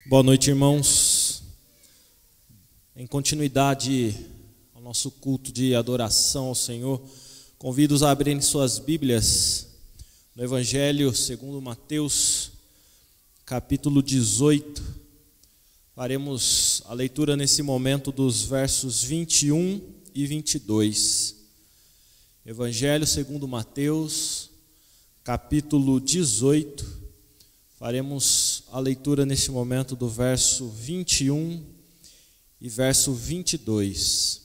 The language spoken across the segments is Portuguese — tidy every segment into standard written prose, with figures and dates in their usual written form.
Boa noite, irmãos. Em continuidade ao nosso culto de adoração ao Senhor, convido-os a abrirem suas Bíblias no Evangelho segundo Mateus, capítulo 18. Faremos a leitura nesse momento dos versos 21 e 22. Evangelho segundo Mateus, capítulo 18. Faremos a leitura neste momento do verso 21 e verso 22.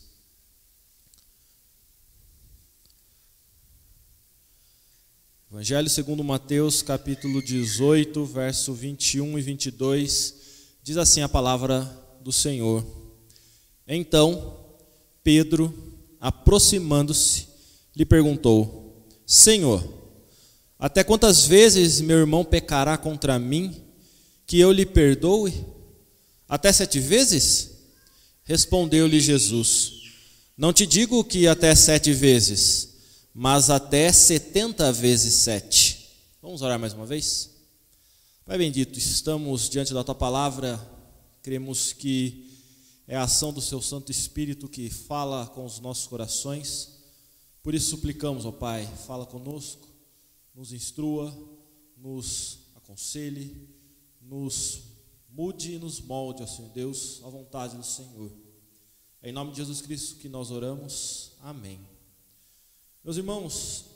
Evangelho segundo Mateus, capítulo 18, verso 21 e 22, diz assim a palavra do Senhor. Então, Pedro, aproximando-se, lhe perguntou: Senhor, até quantas vezes meu irmão pecará contra mim, que eu lhe perdoe? Até 7 vezes? Respondeu-lhe Jesus: Não te digo que até 7 vezes, mas até 70 vezes 7. Vamos orar mais uma vez? Pai bendito, estamos diante da Tua palavra, cremos que é a ação do Seu Santo Espírito que fala com os nossos corações. Por isso suplicamos, ó Pai, fala conosco, nos instrua, nos aconselhe, nos mude e nos molde, ó Senhor Deus, à vontade do Senhor. É em nome de Jesus Cristo que nós oramos. Amém. Meus irmãos,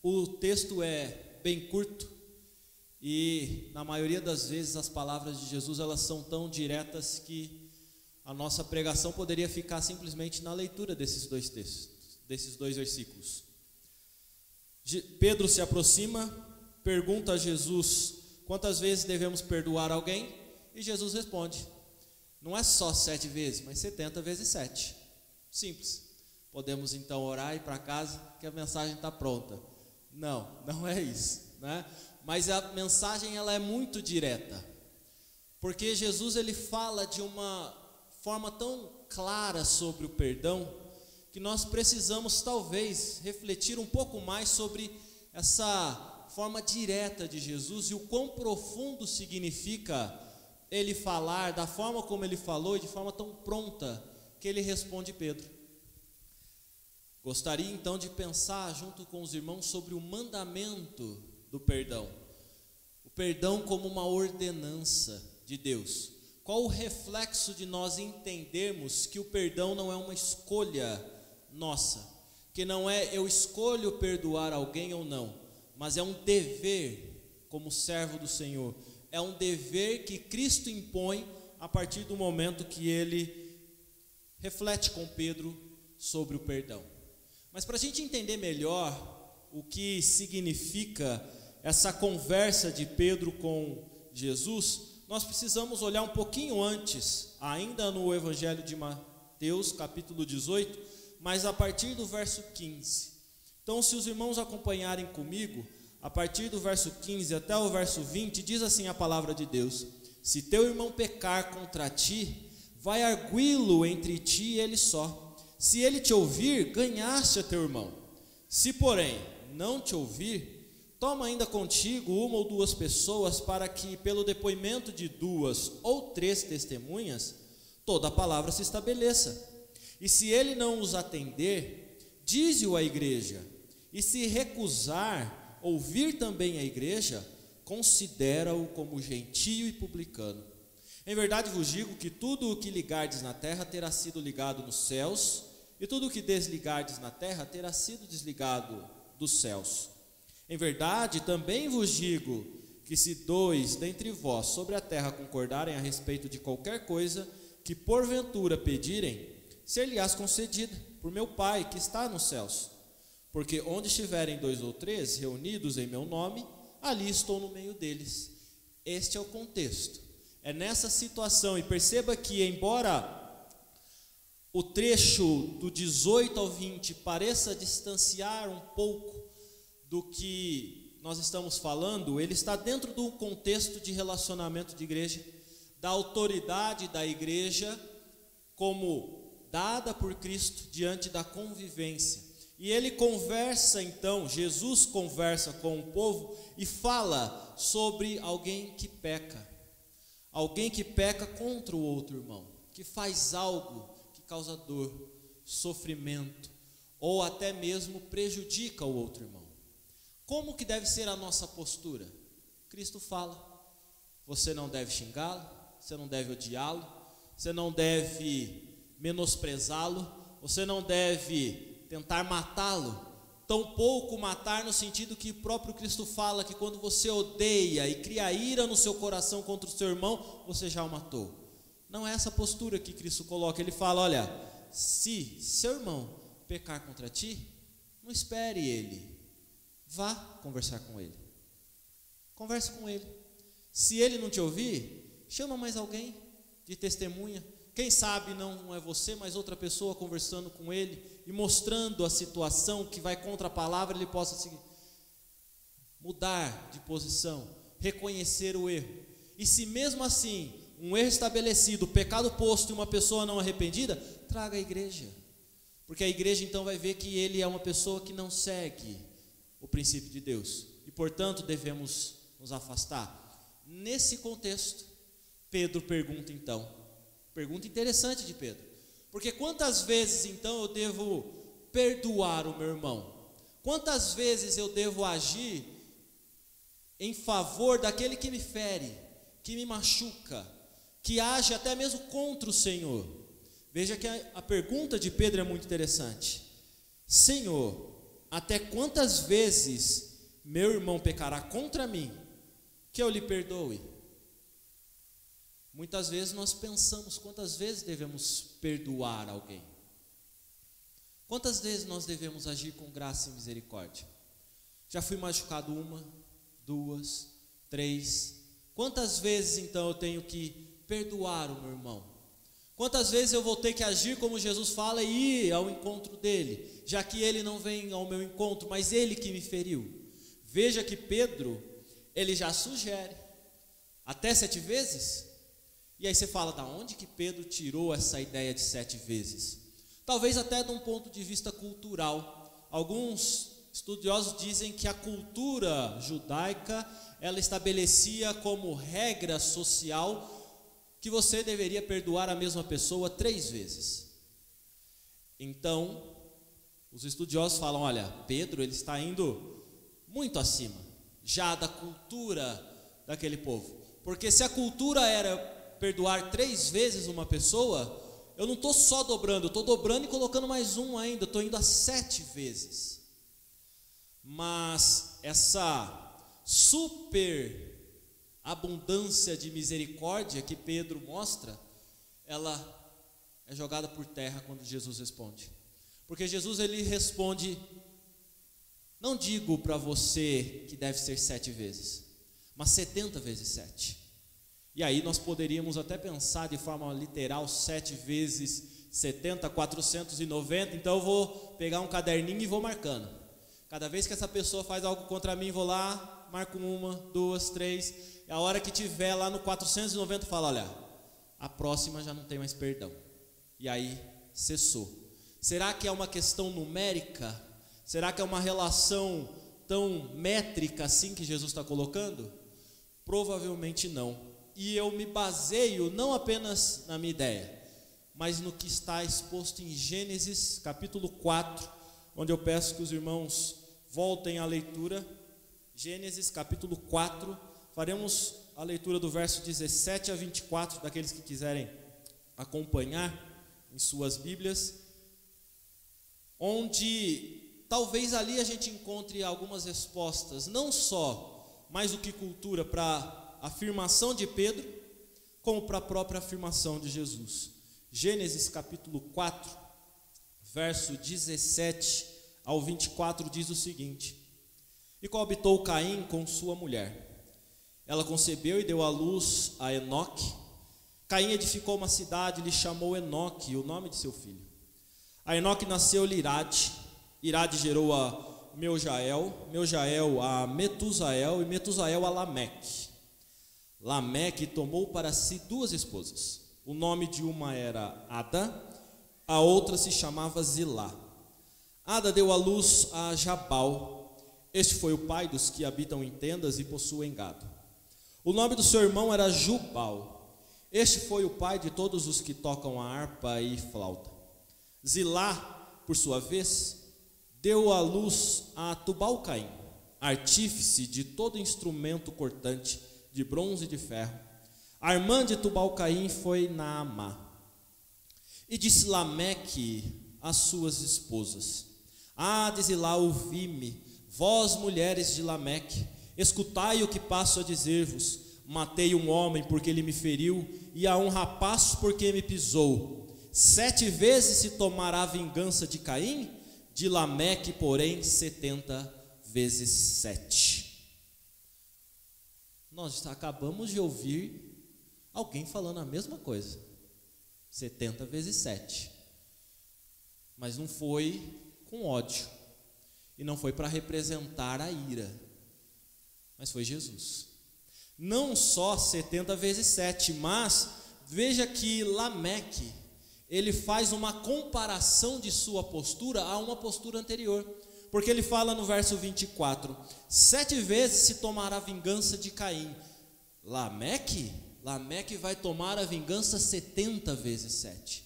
o texto é bem curto e na maioria das vezes as palavras de Jesus elas são tão diretas que a nossa pregação poderia ficar simplesmente na leitura desses dois textos, desses dois versículos. Pedro se aproxima, pergunta a Jesus quantas vezes devemos perdoar alguém, e Jesus responde: não é só 7 vezes, mas 70 vezes 7. Simples. Podemos então orar e ir para casa que a mensagem está pronta. Não é isso, né? Mas a mensagem ela é muito direta, porque Jesus ele fala de uma forma tão clara sobre o perdão, que nós precisamos talvez refletir um pouco mais sobre essa forma direta de Jesus e o quão profundo significa ele falar da forma como ele falou e de forma tão pronta que ele responde Pedro. Gostaria então de pensar junto com os irmãos sobre o mandamento do perdão. O perdão como uma ordenança de Deus. Qual o reflexo de nós entendermos que o perdão não é uma escolha nossa, que não é eu escolho perdoar alguém ou não, mas é um dever como servo do Senhor, é um dever que Cristo impõe a partir do momento que ele reflete com Pedro sobre o perdão. Mas para a gente entender melhor o que significa essa conversa de Pedro com Jesus, nós precisamos olhar um pouquinho antes, ainda no Evangelho de Mateus, capítulo 18, mas a partir do verso 15. Então, se os irmãos acompanharem comigo, a partir do verso 15 até o verso 20, diz assim a palavra de Deus: se teu irmão pecar contra ti, vai arguí-lo entre ti e ele só. Se ele te ouvir, ganhaste a teu irmão. Se, porém, não te ouvir, toma ainda contigo 1 ou 2 pessoas, para que, pelo depoimento de 2 ou 3 testemunhas, toda a palavra se estabeleça. E se ele não os atender, dize-o à igreja. E se recusar ouvir também a igreja, considera-o como gentio e publicano. Em verdade vos digo que tudo o que ligardes na terra terá sido ligado nos céus, e tudo o que desligardes na terra terá sido desligado dos céus. Em verdade também vos digo que se 2 dentre vós sobre a terra concordarem a respeito de qualquer coisa que porventura pedirem, ser-lhe-ás concedida por meu Pai que está nos céus. Porque onde estiverem 2 ou 3 reunidos em meu nome, ali estou no meio deles. Este é o contexto. É nessa situação, e perceba que embora o trecho do 18 ao 20 pareça distanciar um pouco do que nós estamos falando, ele está dentro do contexto de relacionamento de igreja, da autoridade da igreja como dada por Cristo diante da convivência. E ele conversa então, Jesus conversa com o povo e fala sobre alguém que peca. alguém que peca contra o outro irmão, que faz algo que causa dor, sofrimento, ou até mesmo prejudica o outro irmão. Como que deve ser a nossa postura? Cristo fala: você não deve xingá-lo, você não deve odiá-lo, você não deve menosprezá-lo, você não deve tentar matá-lo, tampouco matar no sentido que o próprio Cristo fala que quando você odeia e cria ira no seu coração contra o seu irmão, você já o matou. Não é essa postura que Cristo coloca. Ele fala: olha, se seu irmão pecar contra ti, não espere ele, vá conversar com ele, converse com ele. Se ele não te ouvir, chama mais alguém de testemunha. Quem sabe não é você, mas outra pessoa conversando com ele e mostrando a situação que vai contra a palavra, ele possa mudar de posição, reconhecer o erro. E se mesmo assim, um erro estabelecido, pecado posto e uma pessoa não arrependida, traga a igreja. Porque a igreja então vai ver que ele é uma pessoa que não segue o princípio de Deus. E portanto devemos nos afastar. Nesse contexto, Pedro pergunta então, pergunta interessante de Pedro, porque quantas vezes então eu devo perdoar o meu irmão? Quantas vezes eu devo agir em favor daquele que me fere, que me machuca, que age até mesmo contra o Senhor? Veja que a pergunta de Pedro é muito interessante. Senhor, até quantas vezes meu irmão pecará contra mim, que eu lhe perdoe? Muitas vezes nós pensamos quantas vezes devemos perdoar alguém. Quantas vezes nós devemos agir com graça e misericórdia? Já fui machucado 1, 2, 3. Quantas vezes então eu tenho que perdoar o meu irmão? Quantas vezes eu vou ter que agir como Jesus fala e ir ao encontro dele, já que ele não vem ao meu encontro, mas ele que me feriu? Veja que Pedro, ele já sugere até 7 vezes. E aí você fala, da onde que Pedro tirou essa ideia de 7 vezes? Talvez até de um ponto de vista cultural. Alguns estudiosos dizem que a cultura judaica, ela estabelecia como regra social que você deveria perdoar a mesma pessoa 3 vezes. Então, os estudiosos falam, olha, Pedro ele está indo muito acima, já da cultura daquele povo. Porque se a cultura era perdoar 3 vezes uma pessoa, eu não estou só dobrando, eu estou dobrando e colocando mais um ainda, eu estou indo a 7 vezes. Mas essa super abundância de misericórdia que Pedro mostra, ela é jogada por terra quando Jesus responde. Porque Jesus ele responde, não digo para você que deve ser 7 vezes, mas 70 vezes 7. E aí nós poderíamos até pensar de forma literal, 7 vezes 70, 490, então eu vou pegar um caderninho e vou marcando. Cada vez que essa pessoa faz algo contra mim, vou lá, marco 1, 2, 3, e a hora que tiver lá no 490, fala, olha, a próxima já não tem mais perdão. E aí, cessou. Será que é uma questão numérica? Será que é uma relação tão métrica assim que Jesus está colocando? Provavelmente não. E eu me baseio não apenas na minha ideia, mas no que está exposto em Gênesis capítulo 4, onde eu peço que os irmãos voltem à leitura. Gênesis capítulo 4, faremos a leitura do verso 17 a 24, daqueles que quiserem acompanhar em suas Bíblias, onde talvez ali a gente encontre algumas respostas, não só mais do que cultura para a afirmação de Pedro, como para a própria afirmação de Jesus. Gênesis capítulo 4, verso 17 ao 24 diz o seguinte: E coabitou Caim com sua mulher. Ela concebeu e deu à luz a Enoque. Caim edificou uma cidade e lhe chamou Enoque, o nome de seu filho. A Enoque nasceu-lhe Irade. Irade gerou a Meujael, Meujael a Metusael e Metusael a Lameque. Lameque tomou para si 2 esposas. O nome de uma era Ada, a outra se chamava Zilá. Ada deu à luz a Jabal. Este foi o pai dos que habitam em tendas e possuem gado. O nome do seu irmão era Jubal. Este foi o pai de todos os que tocam a harpa e flauta. Zilá, por sua vez, deu à luz a Tubal-Caim, artífice de todo instrumento cortante de bronze e de ferro. A irmã de Tubal-Caim foi Naamá. E disse Lameque às suas esposas: de Zilá, ouvi-me, vós mulheres de Lameque, escutai o que passo a dizer-vos. Matei um homem porque ele me feriu, e a um rapaz porque me pisou. 7 vezes se tomará vingança de Caim? De Lameque, porém, 70 vezes 7. Nós acabamos de ouvir alguém falando a mesma coisa. 70 vezes 7. Mas não foi com ódio. E não foi para representar a ira. Mas foi Jesus. Não só 70 vezes 7, mas veja que Lameque, ele faz uma comparação de sua postura a uma postura anterior. Porque ele fala no verso 24: 7 vezes se tomará vingança de Caim. Lameque vai tomar a vingança 70 vezes 7.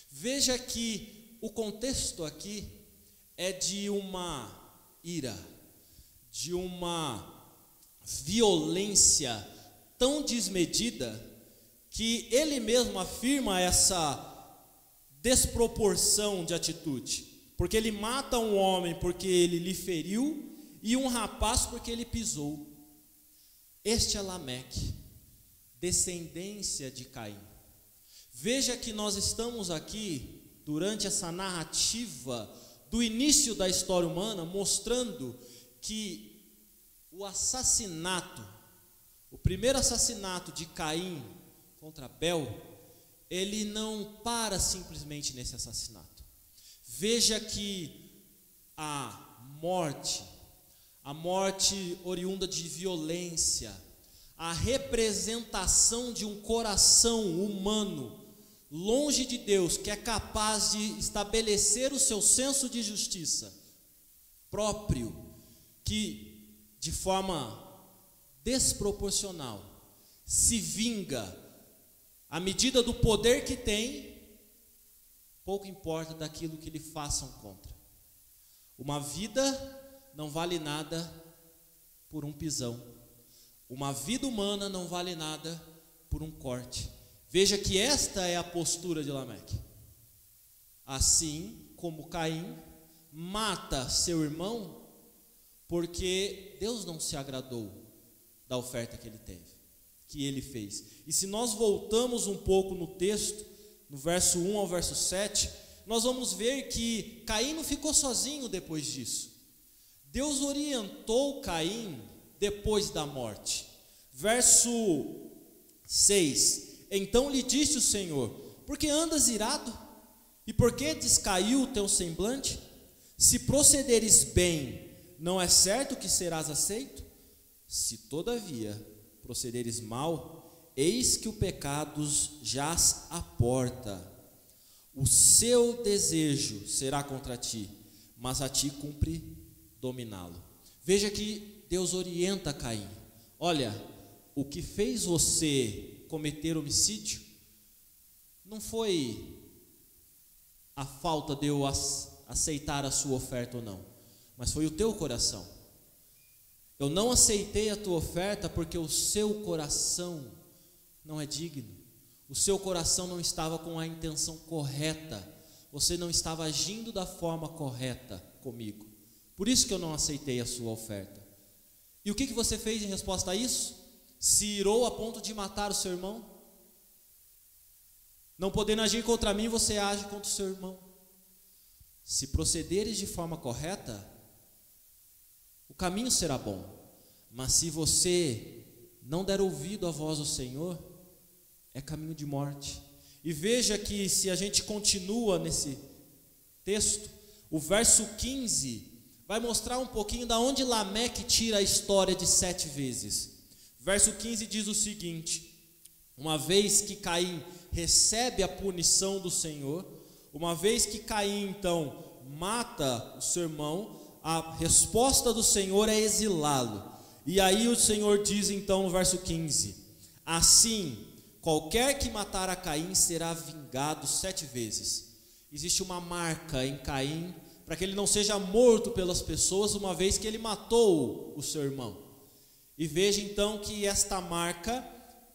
Veja que o contexto aqui é de uma ira, de uma violência tão desmedida, que ele mesmo afirma essa desproporção de atitude, porque ele mata um homem porque ele lhe feriu, e um rapaz porque ele pisou. Este é Lameque, descendência de Caim. Veja que nós estamos aqui, durante essa narrativa do início da história humana, mostrando que o assassinato, o primeiro assassinato de Caim contra Abel, ele não para simplesmente nesse assassinato. Veja que a morte oriunda de violência, a representação de um coração humano longe de Deus, que é capaz de estabelecer o seu senso de justiça próprio, que de forma desproporcional se vinga à medida do poder que tem, pouco importa daquilo que lhe façam contra. Uma vida não vale nada por um pisão. Uma vida humana não vale nada por um corte. Veja que esta é a postura de Lameque. Assim como Caim mata seu irmão porque Deus não se agradou da oferta que ele fez. E se nós voltamos um pouco no texto, no verso 1 ao verso 7, nós vamos ver que Caim não ficou sozinho depois disso. Deus orientou Caim depois da morte. Verso 6: Então lhe disse o Senhor: por que andas irado? E por que descaiu o teu semblante? Se procederes bem, não é certo que serás aceito? Se todavia procederes mal, eis que o pecado jaz à porta. O seu desejo será contra ti, mas a ti cumpre dominá-lo. Veja que Deus orienta Caim. Olha, o que fez você cometer homicídio não foi a falta de eu aceitar a sua oferta ou não, mas foi o teu coração. Eu não aceitei a tua oferta porque o seu coração não é digno. O seu coração não estava com a intenção correta. Você não estava agindo da forma correta comigo. Por isso que eu não aceitei a sua oferta. E o que você fez em resposta a isso? Se irou a ponto de matar o seu irmão? Não podendo agir contra mim, você age contra o seu irmão. Se procederes de forma correta, o caminho será bom. Mas se você não der ouvido à voz do Senhor, é caminho de morte. E veja que se a gente continua nesse texto, o verso 15 vai mostrar um pouquinho da onde Lameque tira a história de 7 vezes. Verso 15 diz o seguinte: uma vez que Caim recebe a punição do Senhor, uma vez que Caim então mata o seu irmão, a resposta do Senhor é exilá-lo. E aí o Senhor diz então no verso 15: assim qualquer que matar a Caim será vingado 7 vezes. Existe uma marca em Caim para que ele não seja morto pelas pessoas, uma vez que ele matou o seu irmão. E veja então que esta marca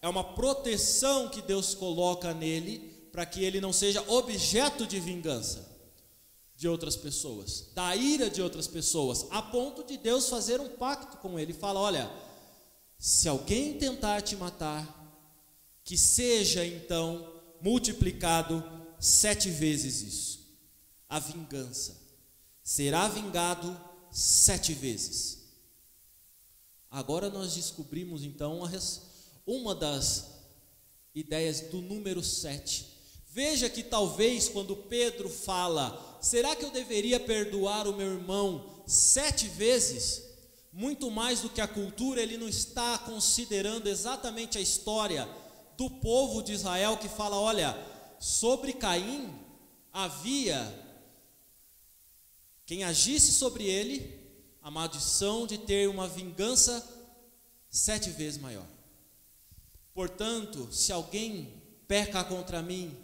é uma proteção que Deus coloca nele, para que ele não seja objeto de vingança de outras pessoas, da ira de outras pessoas, a ponto de Deus fazer um pacto com ele. Fala: olha, se alguém tentar te matar, que seja então multiplicado 7 vezes isso. A vingança será vingado 7 vezes. Agora nós descobrimos então uma das ideias do número 7. Veja que talvez quando Pedro fala: será que eu deveria perdoar o meu irmão 7 vezes? Muito mais do que a cultura, ele não está considerando exatamente a história do povo de Israel, que fala: olha, sobre Caim havia quem agisse sobre ele a maldição de ter uma vingança 7 vezes maior. Portanto, se alguém peca contra mim,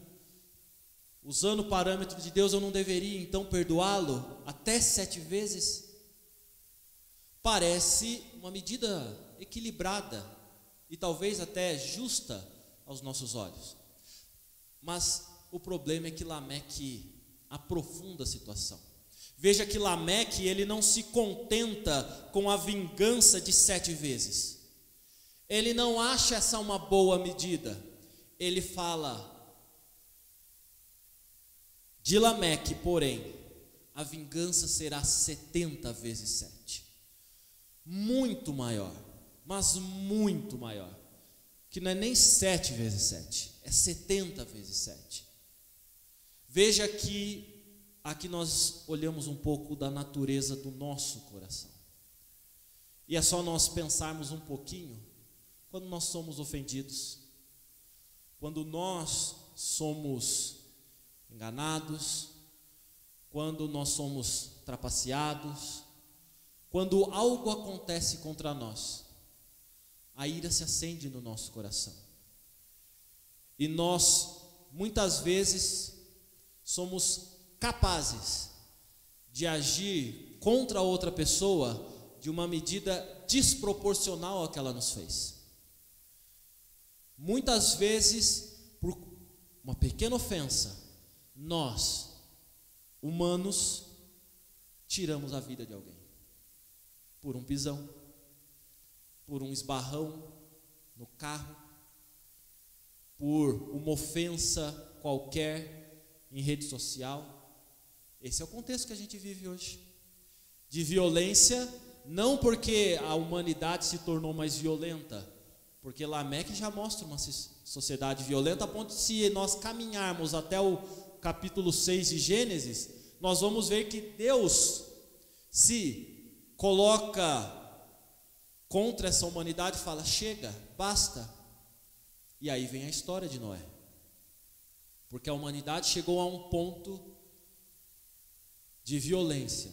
usando o parâmetro de Deus, eu não deveria então perdoá-lo até 7 vezes? Parece uma medida equilibrada e talvez até justa aos nossos olhos. Mas o problema é que Lameque aprofunda a situação. Veja que Lameque, ele não se contenta com a vingança de 7 vezes. Ele não acha essa uma boa medida. Ele fala: de Lameque, porém, a vingança será 70 vezes 7. Muito maior, mas muito maior. Que não é nem 7 vezes 7, é 70 vezes 7. Veja que aqui nós olhamos um pouco da natureza do nosso coração. E é só nós pensarmos um pouquinho quando nós somos ofendidos, quando nós somos enganados, quando nós somos trapaceados, quando algo acontece contra nós, a ira se acende no nosso coração. E nós, muitas vezes, somos capazes de agir contra outra pessoa de uma medida desproporcional ao que ela nos fez. Muitas vezes, por uma pequena ofensa, nós, humanos, tiramos a vida de alguém. Por um pisão, por um esbarrão no carro, por uma ofensa qualquer em rede social. Esse é o contexto que a gente vive hoje, de violência, não porque a humanidade se tornou mais violenta, porque Lameque já mostra uma sociedade violenta, a ponto de, se nós caminharmos até o capítulo 6 de Gênesis, nós vamos ver que Deus se coloca contra essa humanidade e fala: chega, basta. E aí vem a história de Noé, porque a humanidade chegou a um ponto de violência,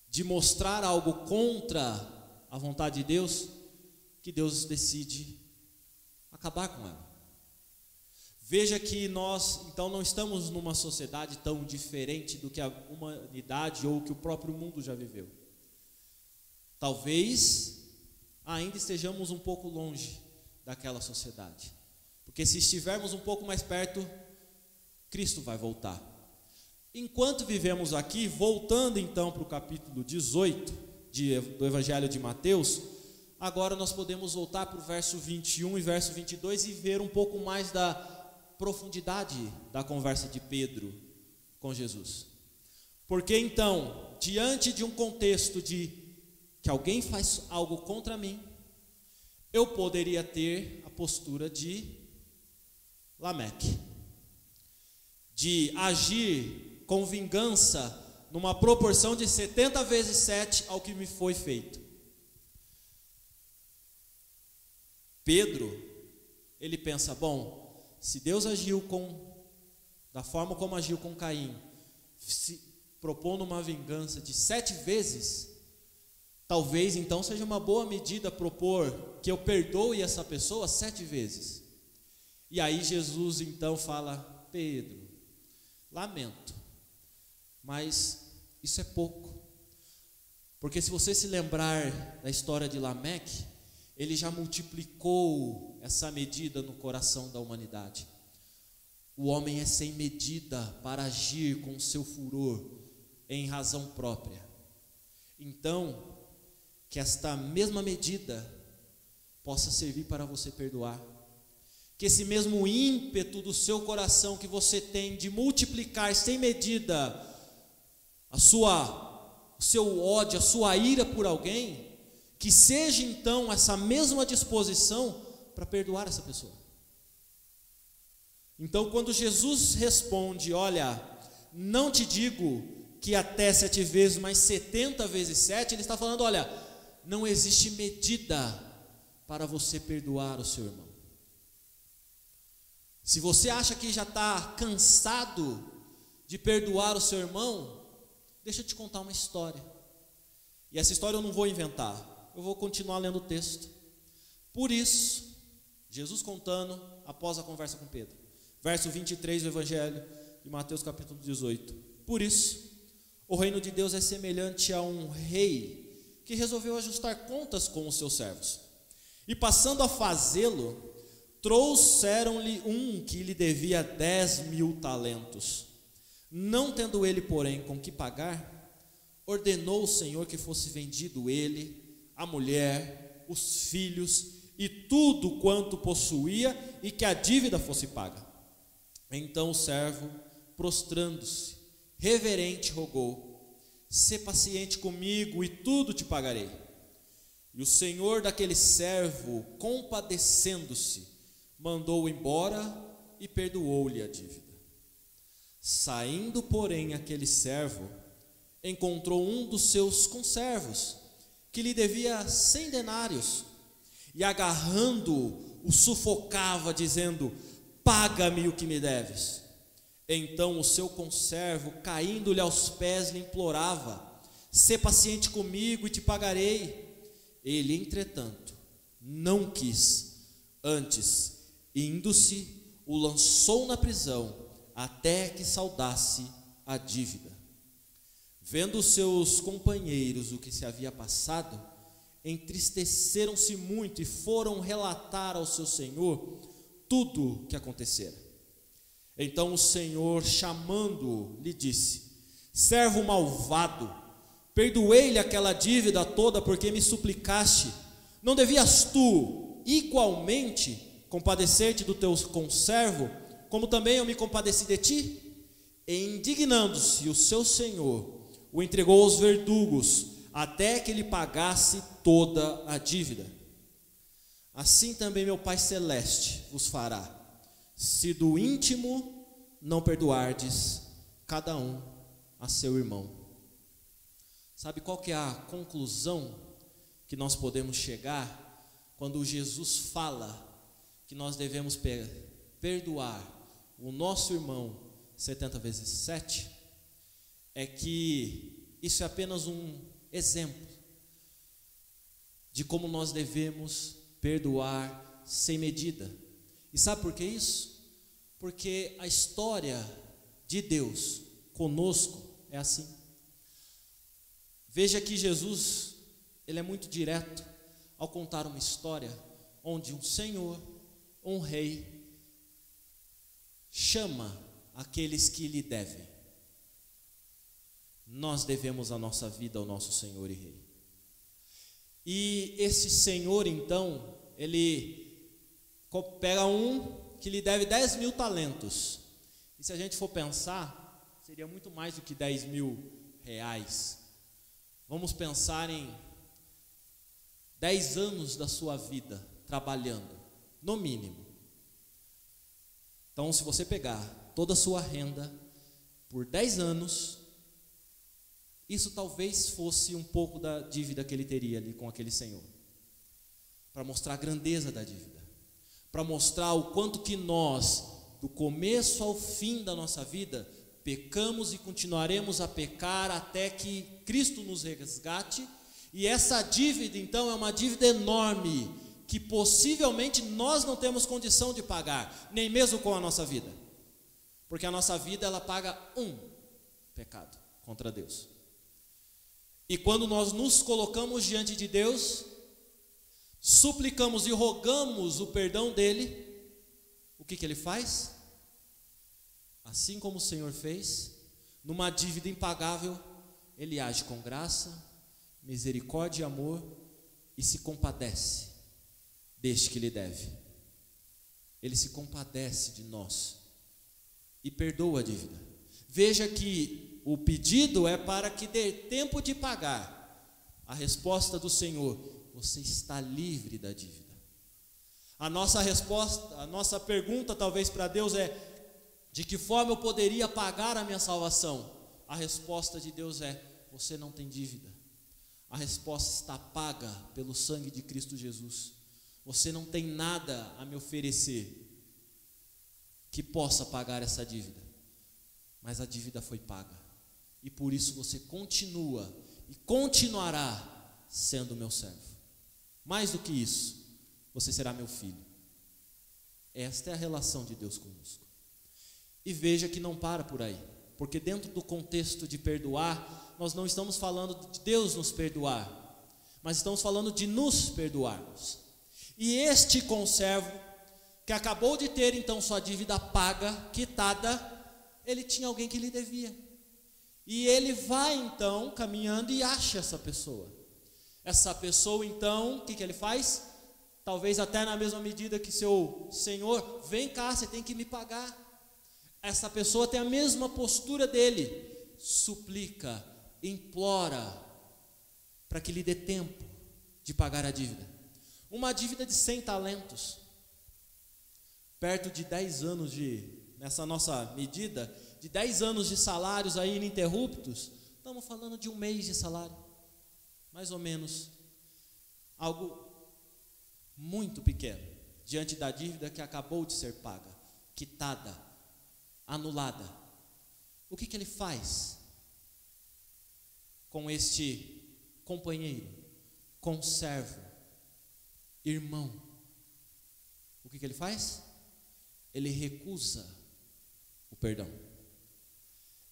de mostrar algo contra a vontade de Deus, que Deus decide acabar com ela. Veja que nós então não estamos numa sociedade tão diferente do que a humanidade ou que o próprio mundo já viveu. Talvez ainda estejamos um pouco longe daquela sociedade, porque se estivermos um pouco mais perto, Cristo vai voltar. Enquanto vivemos aqui, voltando então para o capítulo 18 do Evangelho de Mateus, agora nós podemos voltar para o verso 21 e verso 22 e ver um pouco mais da profundidade da conversa de Pedro com Jesus. Porque então, diante de um contexto de que alguém faz algo contra mim, eu poderia ter a postura de Lameque, de agir com vingança numa proporção de 70 vezes 7 ao que me foi feito. Pedro, ele pensa: bom, se Deus agiu da forma como agiu com Caim, se propondo uma vingança de 7 vezes, talvez então seja uma boa medida propor que eu perdoe essa pessoa 7 vezes. E aí Jesus então fala: Pedro, lamento, mas isso é pouco. Porque se você se lembrar da história de Lameque, ele já multiplicou essa medida no coração da humanidade. O homem é sem medida para agir com o seu furor em razão própria. Então, que esta mesma medida possa servir para você perdoar. Que esse mesmo ímpeto do seu coração que você tem de multiplicar sem medida o seu ódio, a sua ira por alguém, que seja então essa mesma disposição para perdoar essa pessoa. Então, quando Jesus responde: olha, não te digo que até 7 vezes, mas 70 vezes 7, ele está falando: olha, não existe medida para você perdoar o seu irmão. Se você acha que já está cansado de perdoar o seu irmão, deixa eu te contar uma história. E essa história eu não vou inventar, eu vou continuar lendo o texto. Por isso, Jesus contando após a conversa com Pedro. Verso 23 do Evangelho de Mateus capítulo 18. Por isso, o reino de Deus é semelhante a um rei que resolveu ajustar contas com os seus servos. E passando a fazê-lo, trouxeram-lhe um que lhe devia 10.000 talentos. Não tendo ele, porém, com que pagar, ordenou o Senhor que fosse vendido ele, a mulher, os filhos e tudo quanto possuía, e que a dívida fosse paga. Então o servo, prostrando-se, reverente, rogou: sê paciente comigo e tudo te pagarei. E o senhor daquele servo, compadecendo-se, mandou-o embora e perdoou-lhe a dívida. Saindo, porém, aquele servo, encontrou um dos seus conservos, que lhe devia 100 denários, e agarrando-o, o sufocava, dizendo: paga-me o que me deves. Então o seu conservo, caindo-lhe aos pés, lhe implorava: sê paciente comigo e te pagarei. Ele, entretanto, não quis, antes, indo-se, o lançou na prisão, até que saldasse a dívida. Vendo os seus companheiros o que se havia passado, entristeceram-se muito e foram relatar ao seu senhor tudo o que acontecera. Então o senhor, chamando-o, lhe disse: servo malvado, perdoei-lhe aquela dívida toda porque me suplicaste. Não devias tu igualmente compadecer-te do teu conservo, como também eu me compadeci de ti? E indignando-se, o seu senhor o entregou aos verdugos, até que ele pagasse toda a dívida. Assim também meu Pai Celeste vos fará, se do íntimo não perdoardes cada um a seu irmão. Sabe qual que é a conclusão que nós podemos chegar quando Jesus fala que nós devemos perdoar o nosso irmão 70 vezes 7? É que isso é apenas um exemplo de como nós devemos perdoar sem medida. E sabe por que isso? Porque a história de Deus conosco é assim. Veja que Jesus, ele é muito direto ao contar uma história onde um senhor, um rei, chama aqueles que lhe devem. Nós devemos a nossa vida ao nosso Senhor e Rei. E esse Senhor, então, ele pega um que lhe deve 10.000 talentos. E se a gente for pensar, seria muito mais do que 10.000 reais. Vamos pensar em 10 anos da sua vida trabalhando, no mínimo. Então, se você pegar toda a sua renda por 10 anos, isso talvez fosse um pouco da dívida que ele teria ali com aquele senhor, para mostrar a grandeza da dívida, para mostrar o quanto que nós, do começo ao fim da nossa vida, pecamos e continuaremos a pecar até que Cristo nos resgate. E essa dívida então é uma dívida enorme que possivelmente nós não temos condição de pagar, nem mesmo com a nossa vida. Porque a nossa vida, ela paga um pecado contra Deus. E quando nós nos colocamos diante de Deus, suplicamos e rogamos o perdão dele, o que ele faz? Assim como o Senhor fez, numa dívida impagável, ele age com graça, misericórdia e amor e se compadece deste que lhe deve. Ele se compadece de nós e perdoa a dívida. Veja que o pedido é para que dê tempo de pagar. A resposta do Senhor: você está livre da dívida. A nossa resposta, a nossa pergunta talvez para Deus é: de que forma eu poderia pagar a minha salvação? A resposta de Deus é: você não tem dívida. A resposta está paga pelo sangue de Cristo Jesus. Você não tem nada a me oferecer que possa pagar essa dívida, mas a dívida foi paga, e por isso você continua e continuará sendo meu servo. Mais do que isso, você será meu filho. Esta é a relação de Deus conosco. E veja que não para por aí, porque dentro do contexto de perdoar, nós não estamos falando de Deus nos perdoar, mas estamos falando de nos perdoarmos. E este conservo, que acabou de ter então sua dívida paga, quitada, ele tinha alguém que lhe devia. E ele vai então caminhando e acha essa pessoa. Essa pessoa então, o que ele faz? Talvez até na mesma medida que seu senhor: vem cá, você tem que me pagar. Essa pessoa tem a mesma postura dele, suplica, implora para que lhe dê tempo de pagar a dívida. Uma dívida de 100 talentos, perto de 10 anos nessa nossa medida, de 10 anos de salários aí ininterruptos, estamos falando de um mês de salário, mais ou menos, algo muito pequeno, diante da dívida que acabou de ser paga, quitada, anulada. O que ele faz com este companheiro, conservo, irmão? O que ele faz? Ele recusa o perdão.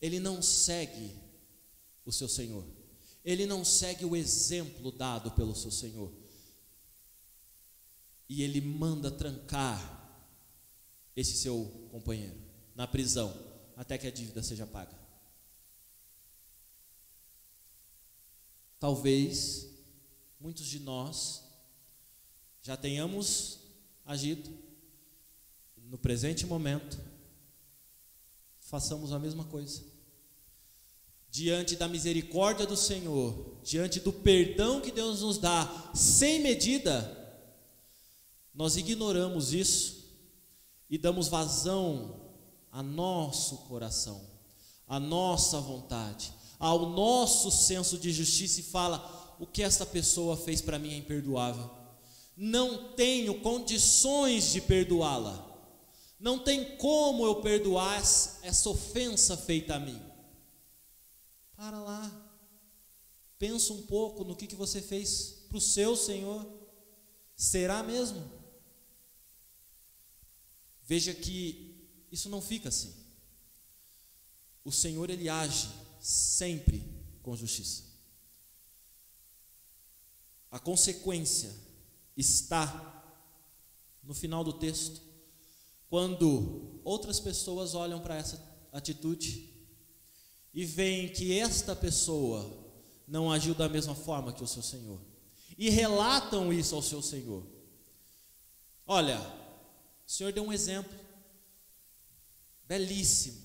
Ele não segue o seu Senhor. Ele não segue o exemplo dado pelo seu Senhor. E ele manda trancar esse seu companheiro na prisão, até que a dívida seja paga. Talvez muitos de nós já tenhamos agido, no presente momento, façamos a mesma coisa. Diante da misericórdia do Senhor, diante do perdão que Deus nos dá, sem medida, nós ignoramos isso e damos vazão a nosso coração, a nossa vontade, ao nosso senso de justiça e fala: o que esta pessoa fez para mim é imperdoável, não tenho condições de perdoá-la, não tem como eu perdoar essa ofensa feita a mim. Para lá, pensa um pouco no que você fez para o seu Senhor. Será mesmo? Veja que isso não fica assim. O Senhor, ele age sempre com justiça. A consequência está no final do texto, quando outras pessoas olham para essa atitude e veem que esta pessoa não agiu da mesma forma que o seu Senhor, e relatam isso ao seu Senhor. Olha, o Senhor deu um exemplo belíssimo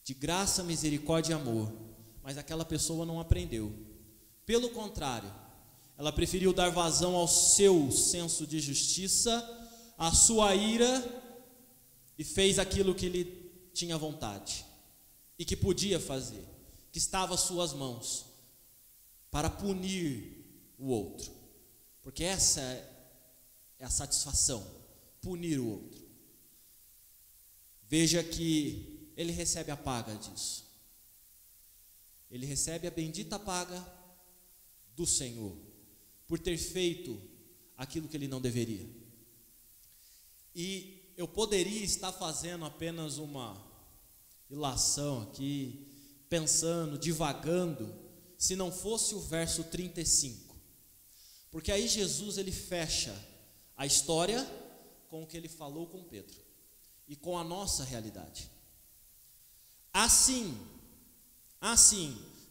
de graça, misericórdia e amor, mas aquela pessoa não aprendeu. Pelo contrário, ela preferiu dar vazão ao seu senso de justiça, à sua ira, e fez aquilo que ele tinha vontade e que podia fazer, que estava às suas mãos, para punir o outro, porque essa é a satisfação, punir o outro. Veja que ele recebe a paga disso. Ele recebe a bendita paga do Senhor, por ter feito aquilo que ele não deveria. E eu poderia estar fazendo apenas uma ilação aqui, pensando, divagando, se não fosse o verso 35. Porque aí Jesus ele fecha a história com o que ele falou com Pedro e com a nossa realidade. Assim,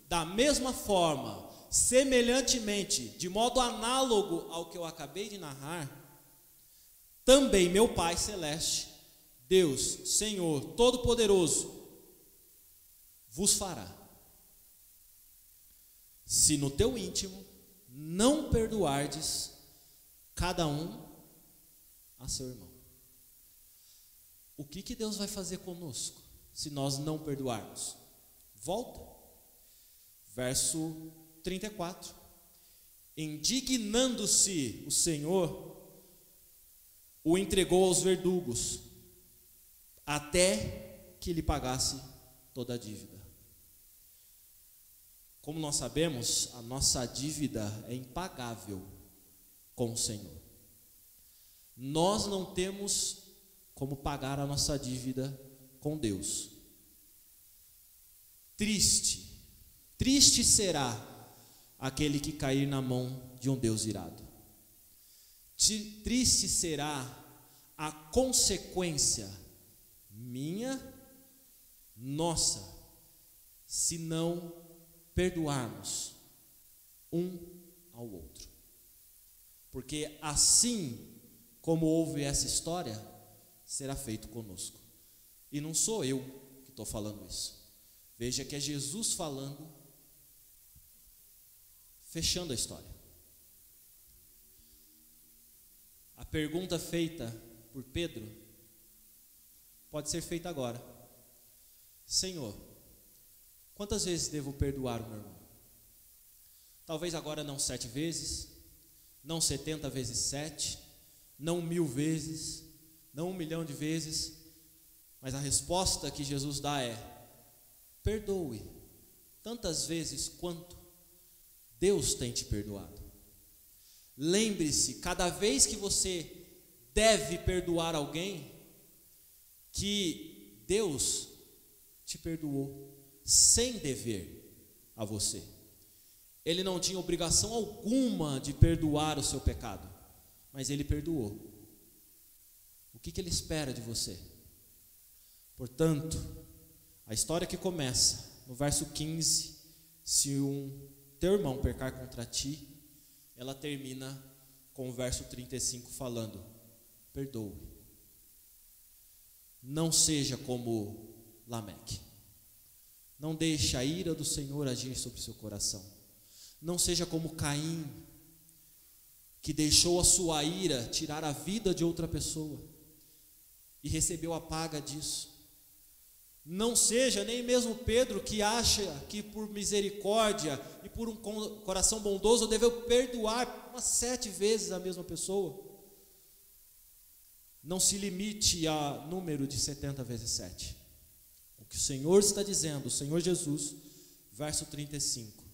da mesma forma, semelhantemente, de modo análogo ao que eu acabei de narrar, também meu Pai Celeste, Deus, Senhor Todo-Poderoso, vos fará, se no teu íntimo não perdoardes cada um a seu irmão. O que Deus vai fazer conosco se nós não perdoarmos? Volta, verso 34. Indignando-se o Senhor, o entregou aos verdugos, até que lhe pagasse toda a dívida. Como nós sabemos, a nossa dívida é impagável com o Senhor. Nós não temos como pagar a nossa dívida com Deus. Triste será aquele que cair na mão de um Deus irado. Triste será a consequência minha, nossa, se não perdoarmos um ao outro. Porque assim como houve essa história, será feito conosco. E não sou eu que estou falando isso. Veja que é Jesus falando, fechando a história. A pergunta feita por Pedro pode ser feita agora: Senhor, quantas vezes devo perdoar o meu irmão? Talvez agora não 7 vezes, não 70 vezes 7, não 1000 vezes, não 1 milhão de vezes, mas a resposta que Jesus dá é: perdoe tantas vezes quanto Deus tem te perdoado. Lembre-se, cada vez que você deve perdoar alguém, que Deus te perdoou sem dever a você. Ele não tinha obrigação alguma de perdoar o seu pecado, mas Ele perdoou. O que Ele espera de você? Portanto, a história que começa no verso 15, se teu irmão pecar contra ti, ela termina com o verso 35 falando: perdoe. Não seja como Lameque. Não deixe a ira do Senhor agir sobre o seu coração. Não seja como Caim, que deixou a sua ira tirar a vida de outra pessoa e recebeu a paga disso. Não seja nem mesmo Pedro, que acha que por misericórdia e por um coração bondoso deveu perdoar umas 7 vezes a mesma pessoa. Não se limite a número de 70 vezes 7. O que o Senhor está dizendo, o Senhor Jesus, verso 35.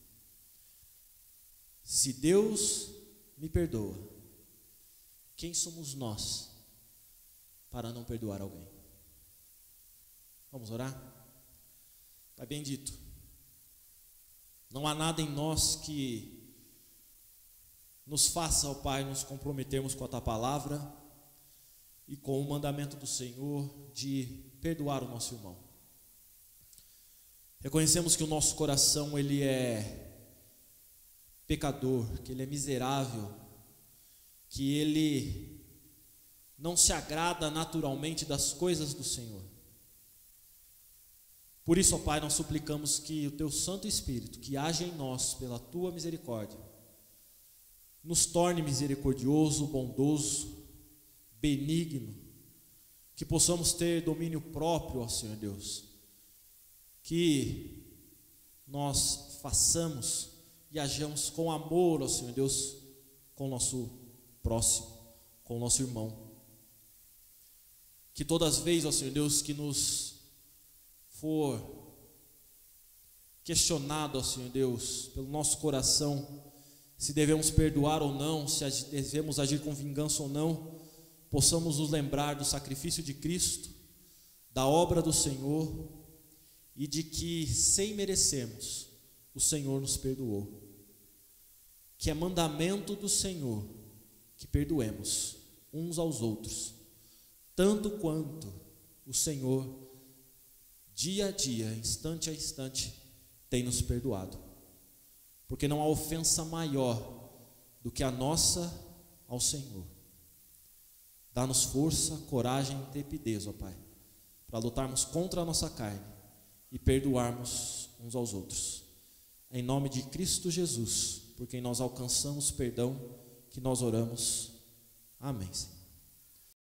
Se Deus me perdoa, quem somos nós para não perdoar alguém? Vamos orar? Pai bendito, não há nada em nós que nos faça, ó Pai, nos comprometermos com a Tua palavra e com o mandamento do Senhor de perdoar o nosso irmão. Reconhecemos que o nosso coração, ele é pecador, que ele é miserável, que ele não se agrada naturalmente das coisas do Senhor. Por isso, ó Pai, nós suplicamos que o Teu Santo Espírito, que age em nós pela Tua misericórdia, nos torne misericordioso, bondoso, benigno, que possamos ter domínio próprio, ó Senhor Deus, que nós façamos e hajamos com amor, ó Senhor Deus, com o nosso próximo, com o nosso irmão. Que todas as vezes, ó Senhor Deus, que nos for questionado, ó Senhor Deus, pelo nosso coração, se devemos perdoar ou não, se devemos agir com vingança ou não, possamos nos lembrar do sacrifício de Cristo, da obra do Senhor e de que, sem merecermos, o Senhor nos perdoou. Que é mandamento do Senhor que perdoemos uns aos outros, tanto quanto o Senhor, dia a dia, instante a instante, tem nos perdoado. Porque não há ofensa maior do que a nossa ao Senhor. Dá-nos força, coragem e intrepidez, ó Pai, para lutarmos contra a nossa carne e perdoarmos uns aos outros. Em nome de Cristo Jesus, por quem nós alcançamos perdão, que nós oramos. Amém, Senhor.